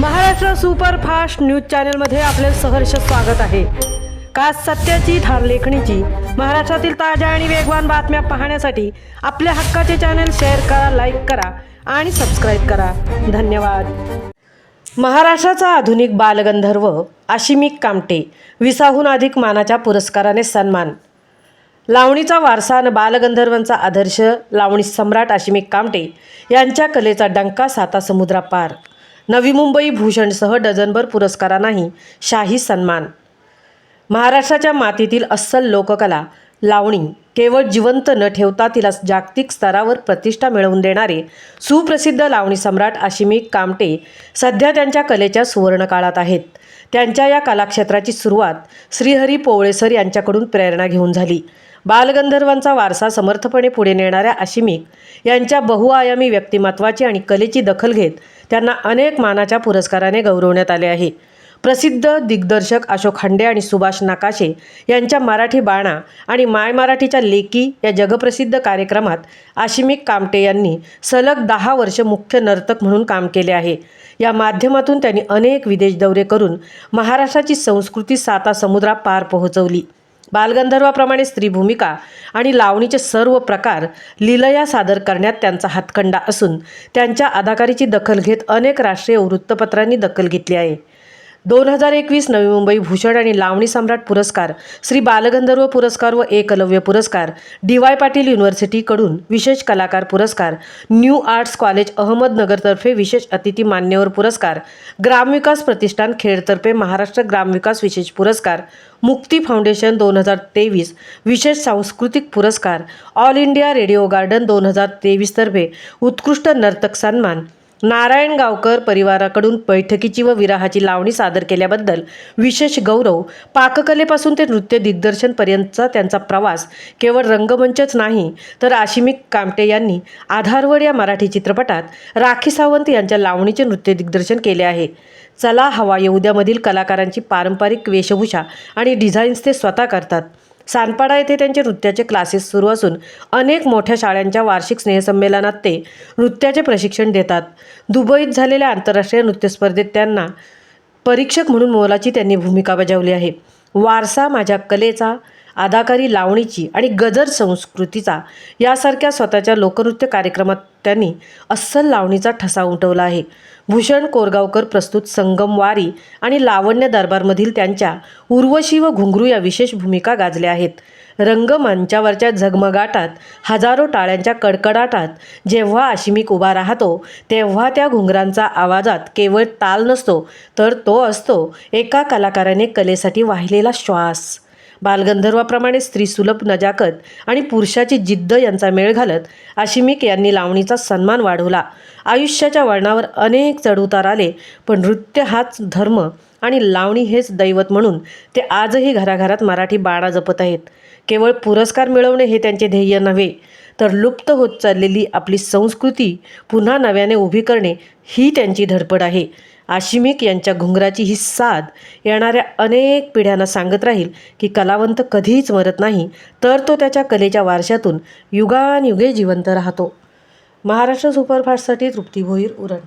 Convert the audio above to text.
Maharashtra superfast news चॅनलमध्ये आपले सहर्ष स्वागत आहे। खास सत्याची थार लेखणीची महाराष्ट्रातील ताज्या आणि वेगवान बातम्या पाहण्यासाठी आपल्या हक्काचे चॅनल शेअर करा, लाईक करा आणि सबस्क्राईब करा। धन्यवाद। महाराष्ट्राचा आधुनिक बालगंधर्व आशिमिक कामटे 20हून अधिक मानाच्या पुरस्काराने सन्मान। लावणीचा वारसा आणि बालगंधर्वांचा आदर्श लावणी सम्राट आशिमिक कामटे यांच्या कलेचा डंका साता समुद्रापार। नवी मुंबई भूषणसह डझनभर पुरस्कारांनाही शाही सन्मान। महाराष्ट्राच्या मातीतील अस्सल लोककला लावणी केवळ जिवंत न ठेवता तिला जागतिक स्तरावर प्रतिष्ठा मिळवून देणारे सुप्रसिद्ध लावणी सम्राट आशिमिक कामटे सध्या त्यांच्या कलेच्या सुवर्णकाळात आहेत। त्यांच्या या कलाक्षेत्राची सुरुवात श्रीहरी पोवळे सर यांच्याकडून प्रेरणा घेऊन झाली। बालगंधर्वांचा वारसा समर्थपणे पुढे नेणाऱ्या आशिमिक यांच्या बहुआयामी व्यक्तिमत्वाची आणि कलेची दखल घेत त्यांना अनेक मानाच्या पुरस्काराने गौरवण्यात आले आहे। प्रसिद्ध दिग्दर्शक अशोक हंडे आणि सुभाष नकाशे यांच्या मराठी बाणा आणि माय मराठीच्या लेकी या जगप्रसिद्ध कार्यक्रमात आशिमिक कामटे यांनी सलग 10 वर्ष मुख्य नर्तक म्हणून काम केले आहे। या माध्यमातून त्यांनी अनेक विदेश दौरे करून महाराष्ट्राची संस्कृती साता समुद्रापार पोहोचवली। बालगंधर्वाप्रमाणे स्त्री भूमिका आणि लावणीचे सर्व प्रकार लीलया सादर करण्यात त्यांचा हातखंडा असून त्यांच्या अदाकारीची दखल घेत अनेक राष्ट्रीय वृत्तपत्रांनी दखल घेतली आहे। 2021 नवी मुंबई भूषण आणि लावणी सम्राट पुरस्कार, श्री बालगंधर्व पुरस्कार व एकलव्य पुरस्कार, डी.वाय. पाटील युनिव्हर्सिटीकडून विशेष कलाकार पुरस्कार, न्यू आर्ट्स कॉलेज अहमदनगरतर्फे विशेष अतिथी मान्यवर पुरस्कार, ग्रामविकास प्रतिष्ठान खेडतर्फे महाराष्ट्र ग्रामविकास विशेष पुरस्कार, मुक्ती फाउंडेशन 2023 विशेष सांस्कृतिक पुरस्कार, ऑल इंडिया रेडिओ गार्डन 2023 तर्फे उत्कृष्ट नर्तक सन्मान, नारायण गावकर परिवाराकडून बैठकीची व विराहाची लावणी सादर केल्याबद्दल विशेष गौरव, पाककलेपासून ते नृत्य दिग्दर्शनपर्यंतचा त्यांचा प्रवास केवळ रंगमंचच नाही तर आशिमिक कामटे यांनी आधारवड या मराठी चित्रपटात राखी सावंत यांच्या लावणीचे नृत्य दिग्दर्शन केले आहे। चला हवा येऊ द्यामधील कलाकारांची पारंपरिक वेशभूषा आणि डिझाईन्स ते स्वतः करतात। सानपाडा येथे त्यांचे नृत्याचे क्लासेस सुरू असून अनेक मोठ्या शाळांच्या वार्षिक स्नेहसंमेलनात ते नृत्याचे प्रशिक्षण देतात। दुबईत झालेल्या आंतरराष्ट्रीय नृत्य स्पर्धेत त्यांना परीक्षक म्हणून मोलाची त्यांनी भूमिका बजावली आहे। वारसा माझ्या कलेचा, अदाकारी लावणीची आणि गजर संस्कृतीचा यासारख्या स्वतःच्या लोकनृत्य कार्यक्रमात त्यांनी अस्सल लावणीचा ठसा उमटवला आहे। भूषण कोरगावकर प्रस्तुत संगम वारी आणि लावण्य दरबारमधील त्यांच्या उर्वशी व घुंगरू या विशेष भूमिका गाजल्या आहेत। रंगमंचावरच्या झगमगाटात, हजारो टाळ्यांच्या कडकडाटात जेव्हा आशिमिक उभा राहतो तेव्हा त्या घुंगरांचा आवाजात केवळ ताल नसतो तर तो असतो एका कलाकाराने कलेसाठी वाहिलेला श्वास। बालगंधर्वाप्रमाणे स्त्रीसुलभ नजाकत आणि पुरुषाची जिद्द यांचा मेळ घालत आशिमिक यांनी लावणीचा सन्मान वाढवला। आयुष्याच्या वळणावर अनेक चढउतार आले, पण नृत्य हाच धर्म आणि लावणी हेच दैवत म्हणून ते आजही घराघरात मराठी बाणा जपत आहेत। केवळ पुरस्कार मिळवणे हे त्यांचे ध्येय नव्हे तर लुप्त होत चाललेली आपली संस्कृती पुन्हा नव्याने उभी करणे ही त्यांची धडपड आहे। आशिमिक यांच्या घुंगराची ही साद येणाऱ्या अनेक पिढ्यांना सांगत राहील की कलावंत कधीच मरत नाही तर तो त्याच्या कलेच्या वारशातून युगानयुगे जिवंत राहतो। महाराष्ट्र सुपरफास्टसाठी तृप्ती भोईर, उरण।